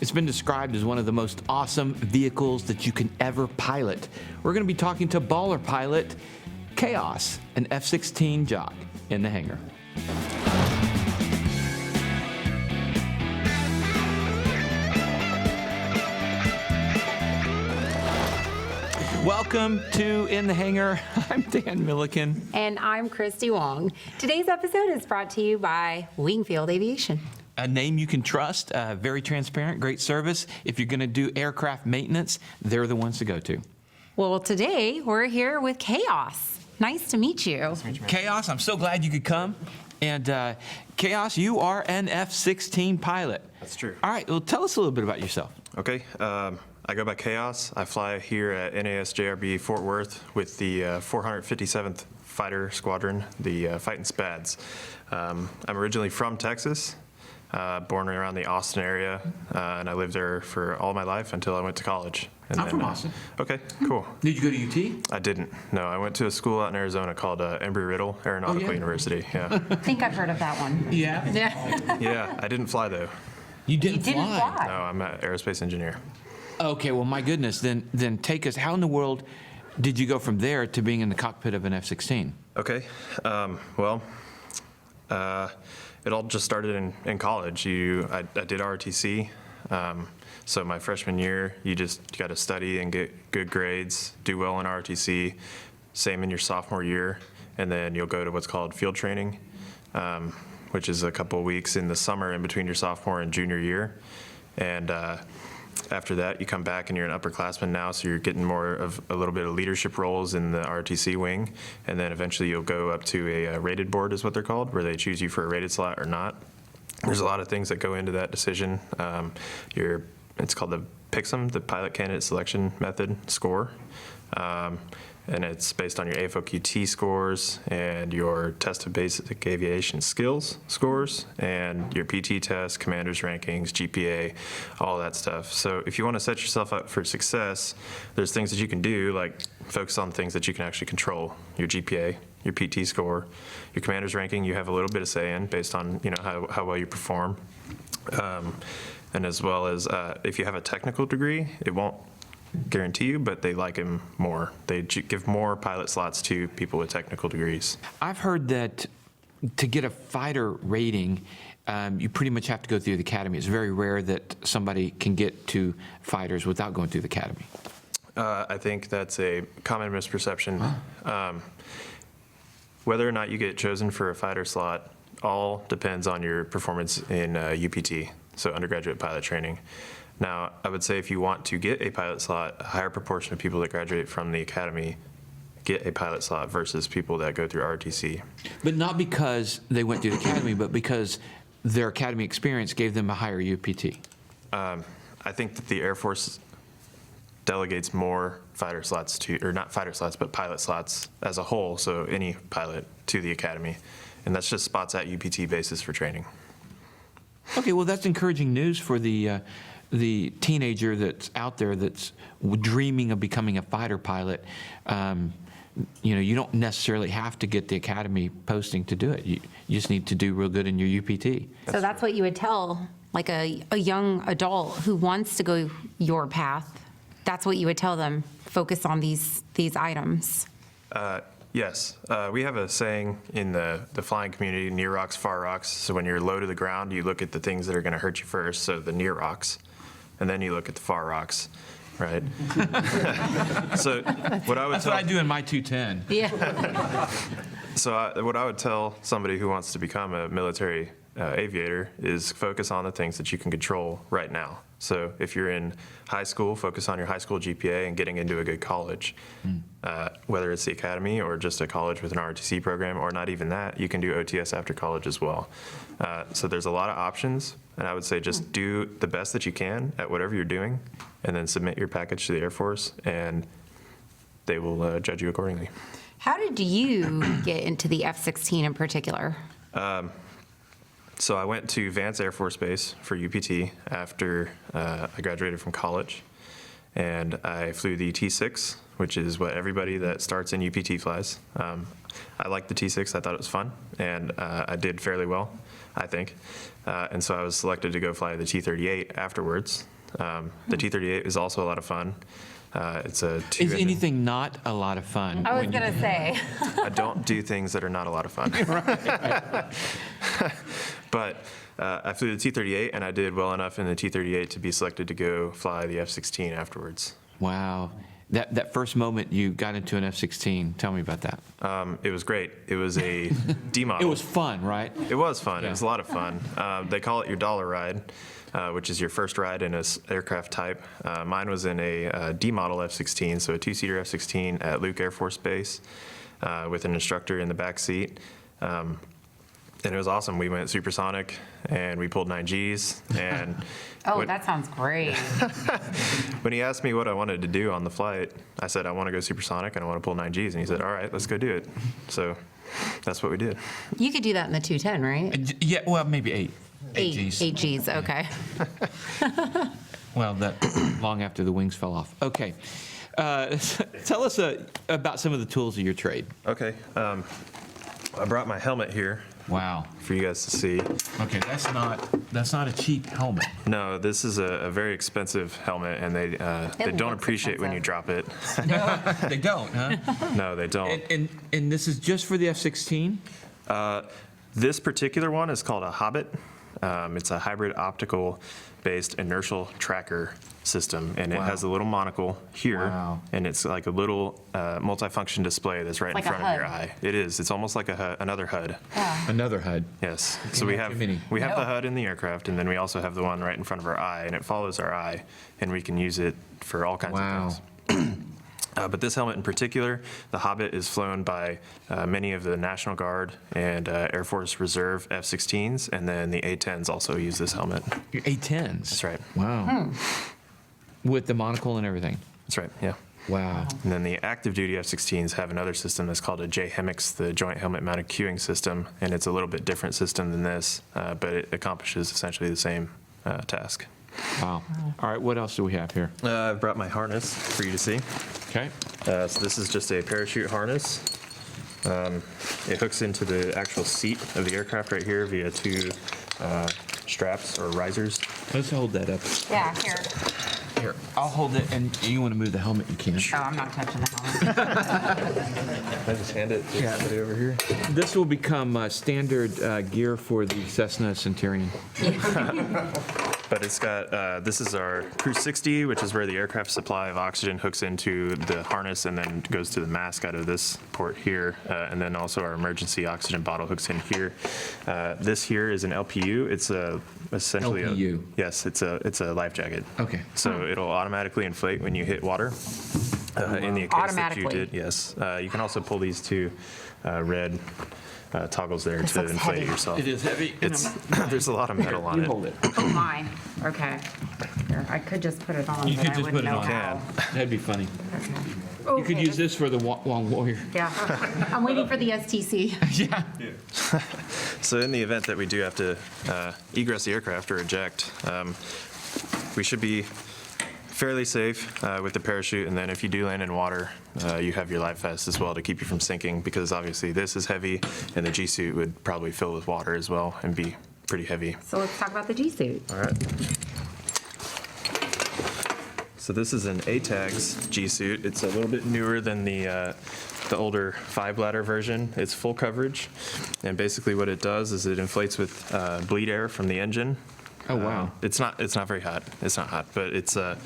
It's been described as one of the most awesome vehicles that you can ever pilot. We're going to be talking to baller pilot Kaos, an F16 jock in the hangar. Welcome to In the Hangar. I'm Dan Millican. And I'm Christy Wong. Today's episode is brought to you by Wingfield Aviation. A name you can trust, very transparent, great service. If you're going to do aircraft maintenance, they're the ones to go to. Well, today we're here with Kaos. Nice to meet you. Kaos, I'm so glad you could come. And Kaos, you are an F16 pilot. That's true. All right, well, tell us a little bit about yourself. Okay, I go by Kaos. I fly here at NASJRB Fort Worth with the 457th Fighter Squadron, the Fighting Spads. I'm originally from Texas, born around the Austin area, and I lived there for all my life until I went to college. And I'm from Austin. Okay, cool. Did you go to UT? I didn't. No, I went to a school out in Arizona called Embry Riddle Aeronautical University. Yeah. I think I've heard of that one. Yeah. Yeah, I didn't fly though. You didn't You didn't fly? fly? No, I'm an aerospace engineer. Okay, well, my goodness, then take us, how in the world did you go from there to being in the cockpit of an F-16? Okay, well, it all just started in college. I did ROTC, so my freshman year, you got to study and get good grades, do well in ROTC, same in your sophomore year, and then you'll go to what's called field training, which is a couple of weeks in the summer in between your sophomore and junior year, and after that, you come back and you're an upperclassman now, so you're getting more of a little bit of leadership roles in the ROTC wing, and then eventually you'll go up to a rated board, is what they're called, where they choose you for a rated slot or not. There's a lot of things that go into that decision. It's called the PICSM, the Pilot Candidate Selection Method score. And it's based on your AFOQT scores and your test of basic aviation skills scores and your PT test, commander's rankings, GPA, all that stuff. So if you want to set yourself up for success, there's things that you can do, like focus on things that you can actually control. Your GPA, your PT score, your commander's ranking, you have a little bit of say in based on how well you perform. And as well as if you have a technical degree, it won't guarantee you, but they like him more. They give more pilot slots to people with technical degrees. I've heard that to get a fighter rating, you pretty much have to go through the academy. It's very rare that somebody can get to fighters without going through the academy. I think that's a common misperception. Whether or not you get chosen for a fighter slot all depends on your performance in UPT, so undergraduate pilot training. Now, I would say if you want to get a pilot slot, a higher proportion of people that graduate from the academy get a pilot slot versus people that go through ROTC. But not because they went through the academy, but because their academy experience gave them a higher UPT. I think that the Air Force delegates more fighter slots to, or not fighter slots, but pilot slots as a whole, so any pilot to the academy. And that's just spots at UPT basis for training. Okay, well, that's encouraging news for the teenager that's out there that's dreaming of becoming a fighter pilot. You don't necessarily have to get the academy posting to do it. You just need to do real good in your UPT. So that's what you would tell like a young adult who wants to go your path. That's what you would tell them. Focus on these items. Yes, we have a saying in the flying community, near rocks, far rocks. So when you're low to the ground, you look at the things that are going to hurt you first, so the near rocks, and then you look at the far rocks, right? So what I would That's what I do in my 210. Yeah. So what I would tell somebody who wants to become a military aviator is focus on the things that you can control right now. So if you're in high school, focus on your high school GPA and getting into a good college. Whether it's the academy or just a college with an ROTC program, or not even that, you can do OTS after college as well. So there's a lot of options, and I would say just do the best that you can at whatever you're doing, and then submit your package to the Air Force, and they will judge you accordingly. How did you get into the F-16 in particular? So I went to Vance Air Force Base for UPT after I graduated from college, and I flew the T6, which is what everybody that starts in UPT flies. I liked the T6. I thought it was fun, and I did fairly well. I think. And so I was selected to go fly the T-38 afterwards. The T-38 is also a lot of fun. It's a Is two-engine. anything not a lot of fun? I was when you- going to say. I don't do things that are not a lot of fun. But I flew the T-38, and I did well enough in the T-38 to be selected to go fly the F-16 afterwards. Wow. That first moment you got into an F-16, tell me about that. It was great. It was a D model. It was fun, right? It was fun. Yeah. It was a lot of fun. They call it your dollar ride, which is your first ride in an aircraft type. Mine was in a D model F-16, so a two-seater F-16 at Luke Air Force Base with an instructor in the back seat. And it was awesome. We went supersonic, and we pulled 9 Gs. And Oh, when, that sounds great. when he asked me what I wanted to do on the flight, I said, I want to go supersonic, and I want to pull 9 Gs. And he said, all right, let's go do it. So that's what we did. You could do that in the 210, right? Yeah, well, maybe 8. 8 Gs. 8 Gs, okay. Well, that long after the wings fell off. Okay. Tell us about some of the tools of your trade. Okay. I brought my helmet here Wow. for you guys to see. Okay, that's not a cheap helmet. No, this is a very expensive helmet, and they don't looks appreciate when you drop it. They don't, huh? No, they don't. And this is just for the F-16? This particular one is called a Hobbit. It's a hybrid optical-based inertial tracker system, and it Wow. has a little monocle here, Wow. and it's like a little multifunction display that's right Like in a front of your HUD. eye. It is. It's almost like another HUD. Another HUD. Yes. So You we have have too many. we have No. the HUD in the aircraft, and then we also have the one right in front of our eye, and it follows our eye, and we can use it for all kinds Wow. of things. But this helmet in particular, the Hobbit, is flown by many of the National Guard and Air Force Reserve F-16s, and then the A-10s also use this helmet. Your A-10s. That's right. Wow. With the monocle and everything. That's right, yeah. Wow. And then the active duty F-16s have another system that's called a JHEMIX, the Joint Helmet Mounted Queuing System, and it's a little bit different system than this, but it accomplishes essentially the same task. Wow. All right, what else do we have here? I've brought my harness for you to see. Okay. So this is just a parachute harness. It hooks into the actual seat of the aircraft right here via 2 straps or risers. Let's hold that up. Yeah, here. Here, I'll hold it, and you want to move the helmet, you can. Oh, I'm not touching the helmet. I just hand it to somebody over here. This will become standard gear for the Cessna Centurion. But it's got, this is our Crew 60, which is where the aircraft supply of oxygen hooks into the harness and then goes to the mask out of this port here. And then also our emergency oxygen bottle hooks in here. This here is an LPU. It's essentially LPU. Yes, it's a life jacket. Okay. So it'll automatically inflate when you hit water. In the case that you Automatically. did, yes. You can also pull these 2 red toggles there This to looks inflate heavy. it yourself. It is heavy. It's there's a lot of metal on You it. hold it. Oh, my. Okay. Here, I could just put it on, You but could I just wouldn't put it know on. how. That'd be funny. Okay. You could use this for the long warrior. Yeah. I'm waiting for the STC. Yeah. So in the event that we do have to egress the aircraft or eject, we should be fairly safe with the parachute, and then if you do land in water, you have your life vest as well to keep you from sinking, because obviously this is heavy, and the G suit would probably fill with water as well and be pretty heavy. So let's talk about the G suit. All right. So this is an ATAGS G suit. It's a little bit newer than the older 5-bladder version. It's full coverage, and basically what it does is it inflates with bleed air from the engine. Oh, wow. It's not very hot. It's not hot, but it's a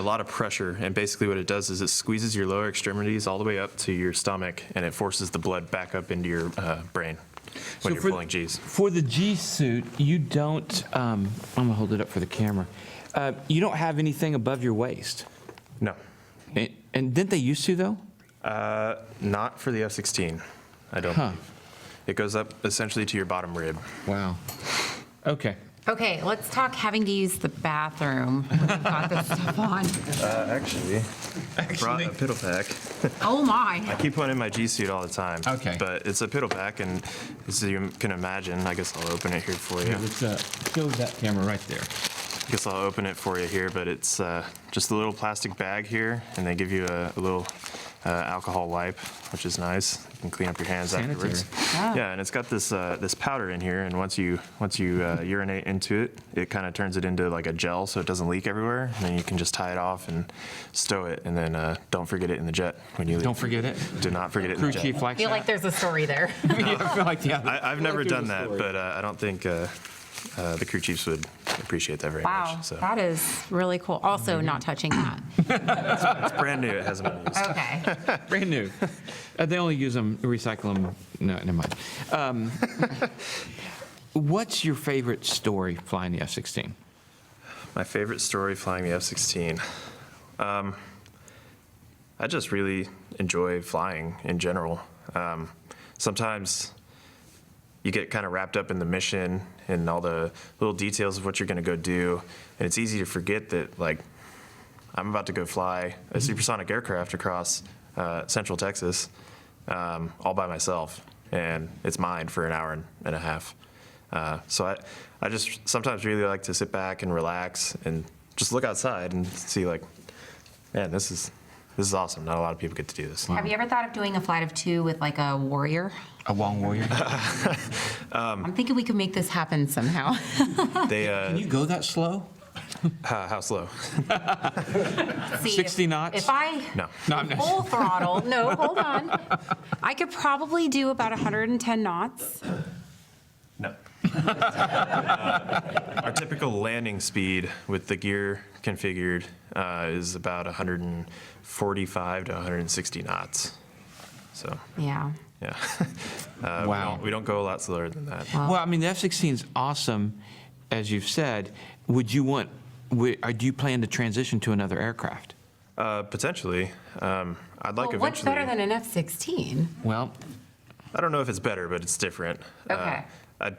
lot of pressure. And basically what it does is it squeezes your lower extremities all the way up to your stomach, and it forces the blood back up into your brain when you're pulling Gs. For the G suit, you don't, I'm going to hold it up for the camera. You don't have anything above your waist. No, And didn't they used to, though? not for the F-16, I don't Huh. believe. It goes up essentially to your bottom rib. Wow. Okay. Okay, let's talk having to use the bathroom when you've got this stuff on. Actually, I brought a piddle pack. Oh, I my. keep one in my G suit all the time. Okay. But it's a piddle pack, and as you can imagine, I guess I'll open it here for you. Here, let's show that camera right there. I guess I'll open it for you here, but it's just a little plastic bag here, and they give you a little alcohol wipe, which is nice. You can clean up your hands Sanitary. afterwards. Yeah. Yeah, and it's got this this powder in here, and once you urinate into it, it kind of turns it into like a gel, so it doesn't leak everywhere. And then you can just tie it off and stow it, and then don't forget it in the jet when you leave. Don't forget it. Do not forget it in Crew the jet. chief I likes feel that. like there's a story there. Yeah, I feel like, yeah. I've never there's a done that, story. but I don't think the crew chiefs would appreciate that very Wow, much. So that is really cool. Also, not touching that. it's brand new. It hasn't been used. Okay. Brand new. They only use them, recycle them. No, never mind. What's your favorite story flying the F-16? My favorite story flying the F-16. I just really enjoy flying in general. Sometimes you get kind of wrapped up in the mission and all the little details of what you're going to go do, and it's easy to forget that, like, I'm about to go fly a supersonic aircraft across Central Texas all by myself, and it's mine for an hour and a half. So I just sometimes really like to sit back and relax and just look outside and see, like, man, this is awesome. Not a lot of people get to do this. Have you ever thought of doing a flight of 2 with like a warrior? A Wong Warrior? I'm thinking we could make this happen somehow. They Can you go that slow? how slow? See, 60 knots? If I No. No, I'm not. full throttle, no, hold on. I could probably do about 110 knots. No. Our typical landing speed with the gear configured is about 145 to 160 knots. So, Yeah. yeah. Wow. We don't go a lot slower than that. Well, I mean, the F-16 is awesome, as you've said. Do you plan to transition to another aircraft? Potentially. I'd like Well, eventually. what's better than an F-16? Well, I don't know if it's better, but it's different. Okay. I'd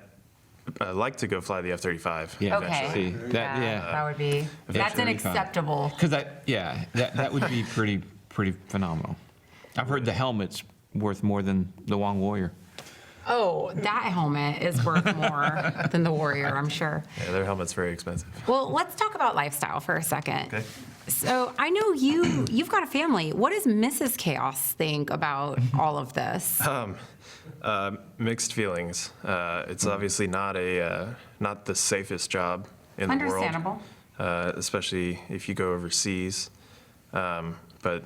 like to go fly the F-35 Yeah. eventually. See, that- yeah. That would be, that's Eventually. unacceptable. because that would be pretty phenomenal. I've heard the helmet's worth more than the Wong Warrior. Oh, that helmet is worth more than the warrior, I'm sure. Yeah, their helmet's very expensive. Well, let's talk about lifestyle for a second. Okay. So I know you've got a family. What does Mrs. Chaos think about all of this? Mixed feelings. It's obviously not the safest job in the world. Understandable. Especially if you go overseas. But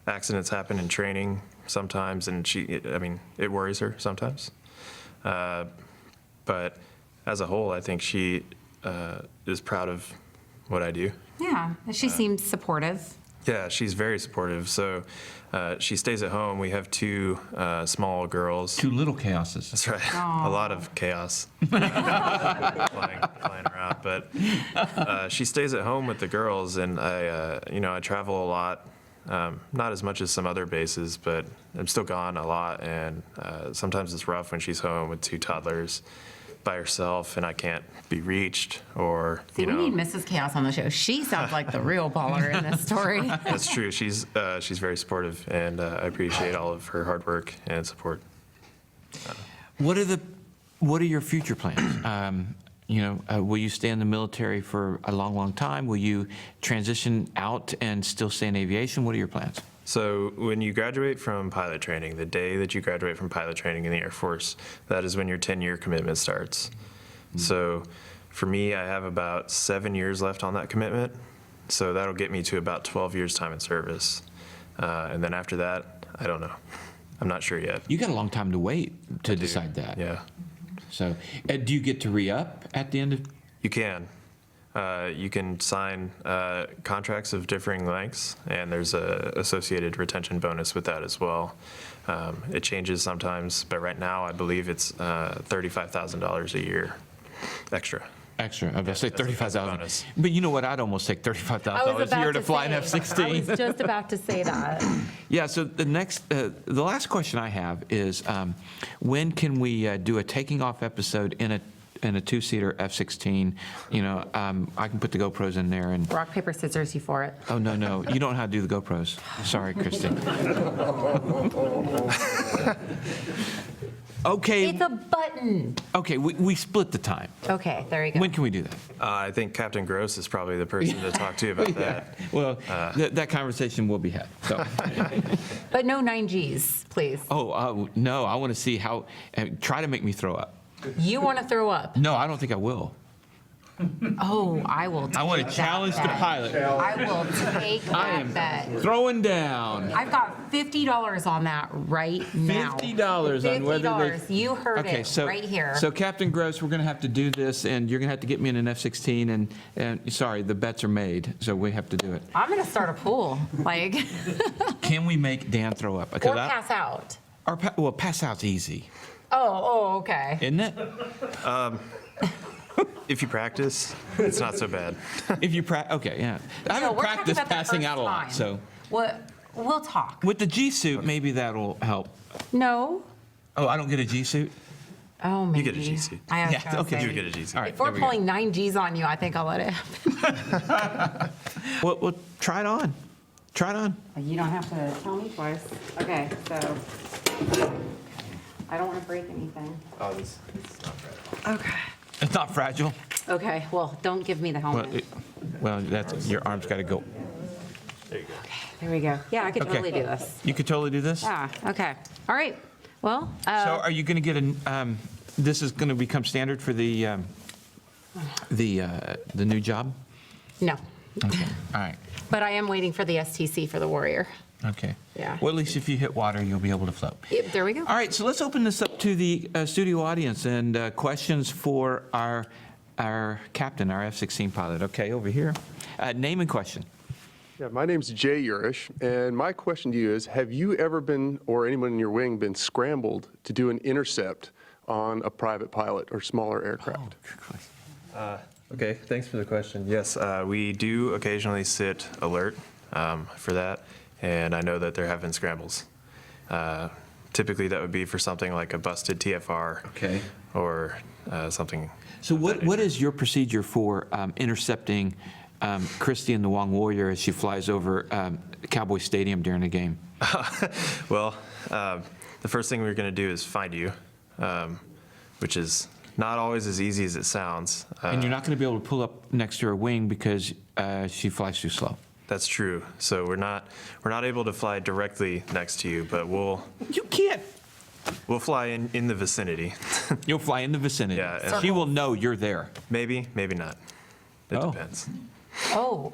accidents happen in training sometimes, and it worries her sometimes. But as a whole, I think she is proud of what I do. Yeah, she seems supportive. Yeah, she's very supportive. So she stays at home. We have 2 small girls. 2 little chaoses. That's right. A lot of chaos flying around. But she stays at home with the girls, and I travel a lot. Not as much as some other bases, but I'm still gone a lot, and sometimes it's rough when she's home with 2 toddlers by herself, and I can't be reached, or See, we need Mrs. Chaos on the show. She sounds like the real baller in this story. That's true. She's very supportive, and I appreciate all of her hard work and support. What are your future plans? Will you stay in the military for a long, long time? Will you transition out and still stay in aviation? What are your plans? So when you graduate from pilot training, the day that you graduate from pilot training in the Air Force, that is when your 10-year commitment starts. So for me, I have about 7 years left on that commitment. So that'll get me to about 12 years time in service. And then after that, I don't know. I'm not sure yet. You got a long time to wait to decide that. Yeah, So, do you get to re-up at the end of? you can. You can sign contracts of differing lengths, and there's a associated retention bonus with that as well. It changes sometimes, but right now I believe it's $35,000 a year extra. Extra. I was going to say that's a 35,000. bonus. But you know what? I'd almost take $35,000 a year to fly an F-16. I was just about to say that. Yeah. So the last question I have is, when can we do a taking off episode in a 2-seater F-16? I can put the GoPros in there and. Rock, paper, scissors, you for it. Oh no, you don't know how to do the GoPros. Sorry, Christy. Okay. It's a button. Okay, we split the time. Okay, there you go. When can we do that? I think Captain Gross is probably the person to talk to about that. Well, that conversation will be had. So. But no 9Gs, please. No, I want to see how, try to make me throw up. You want to throw up? No, I don't think I will. Oh, I will take I want to that challenge the bet. pilot. I will take that bet. Throwing down. I've got $50 on that right now. $50 on whether they. $50. You heard Okay, it so, right here. So Captain Gross, we're going to have to do this, and you're going to have to get me in an F-16, and sorry, the bets are made, so we have to do it. I'm going to start a pool, like, Can we make Dan throw up? or pass out. Well, pass out's easy, Oh, okay. isn't it? If you practice, it's not so bad. If you okay, yeah. I No, haven't we're talking practiced about the passing first out a lot, time. so We'll talk. with the G suit, maybe that'll help. No? Oh, I don't get a G suit. Oh, maybe. get a G suit. I was Yeah, gonna okay. say, You get a GC. All right, If we're there we go. pulling 9Gs on you, I think I'll let it happen. Well, try it on. Try it on. You don't have to tell me twice. Okay, so I don't want to break anything. Oh, this is not bad. Okay. It's not fragile. Okay, well, don't give me the helmet. Well, that's your arm's got to go. There we go. Yeah, I could Okay. totally do this. You could totally do this. Yeah, okay. All right. Well, So, are you going to get this is going to become standard for the new job? no. Okay. All right. But I am waiting for the STC for the Warrior. Okay. Yeah. Well, at least if you hit water, you'll be able to float. Yep, there we go. All right, so let's open this up to the studio audience and questions for our captain, our F-16 pilot. Okay, over here. Name and question. Yeah, my name's Jay Urish, and my question to you is, have you ever been, or anyone in your wing, been scrambled to do an intercept on a private pilot or smaller aircraft? Okay, thanks for the question. Yes, we do occasionally sit alert for that, and I know that there have been scrambles. Typically, that would be for something like a busted TFR. Okay. Or something. So what is your procedure for intercepting Christy and the Wong Warrior as she flies over Cowboy Stadium during the game? Well, the first thing we're going to do is find you, which is not always as easy as it sounds. And you're not going to be able to pull up next to her wing because she flies too slow. That's true. So we're not able to fly directly next to you, but we'll You can't. fly in the vicinity. You'll fly in the vicinity. Yeah, and- She will know you're there. Maybe not. It Oh. depends. Oh.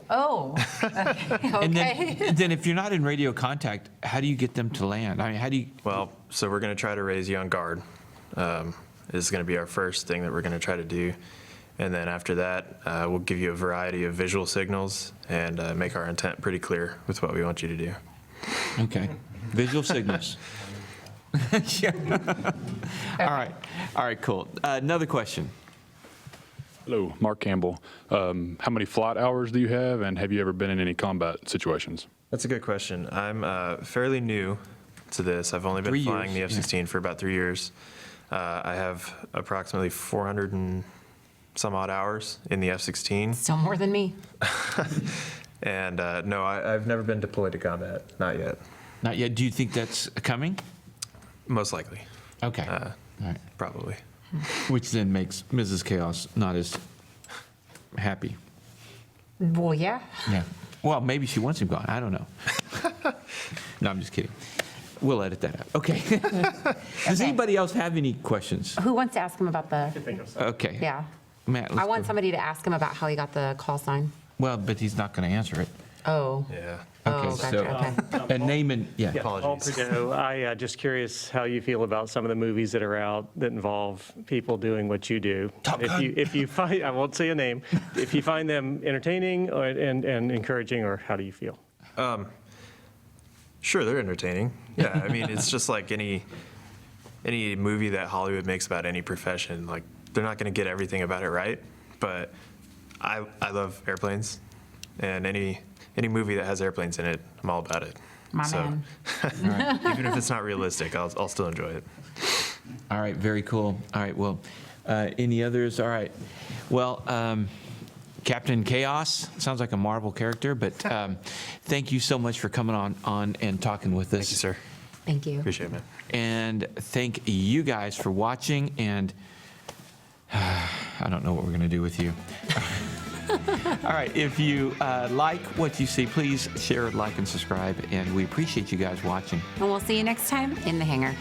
And Okay. then if you're not in radio contact, how do you get them to land? I mean, how do you? Well, so we're going to try to raise you on guard. This is going to be our first thing that we're going to try to do. And then after that, we'll give you a variety of visual signals and make our intent pretty clear with what we want you to do. Okay. Visual signals. Yeah. All right, cool. Another question. Hello, Mark Campbell. How many flight hours do you have, and have you ever been in any combat situations? That's a good question. I'm fairly new to this. I've only been 3 flying years, the F-16 for about 3 years. I have approximately 400 and some odd hours in the F-16. Still more than me. And no, I've never been deployed to combat, not yet. Not yet. Do you think that's coming? Most likely, Okay. All right. probably. Which then makes Mrs. Chaos not as happy. Well, yeah. Yeah. Well, maybe she wants him gone. I don't know. No, I'm just kidding. We'll edit that out. Okay. Does anybody else have any questions? Who wants to ask him about the, Okay. yeah. Matt, I let's want go. somebody to ask him about how he got the call sign. Well, but he's not going to answer it. Oh. Yeah. Okay, Oh, gotcha, okay. And name and, yeah. Apologies. I just curious how you feel about some of the movies that are out that involve people doing what you do. Top Gun. If you find, I won't say a name, if you find them entertaining and encouraging, or how do you feel? Sure, they're entertaining. Yeah, I mean, it's just like any movie that Hollywood makes about any profession. Like, they're not going to get everything about it right, but I love airplanes, and any movie that has airplanes in it, I'm all about it. My man. Even if it's not realistic, I'll still enjoy it. All right, very cool. All right, well, any others? All right. Well, Captain Chaos sounds like a Marvel character, but thank you so much for coming on and talking with us. Thank you, sir. Thank you. Appreciate it, man. And thank you guys for watching. And I don't know what we're going to do with you. All right. If you like what you see, please share, like, and subscribe. And we appreciate you guys watching. And we'll see you next time in the hangar.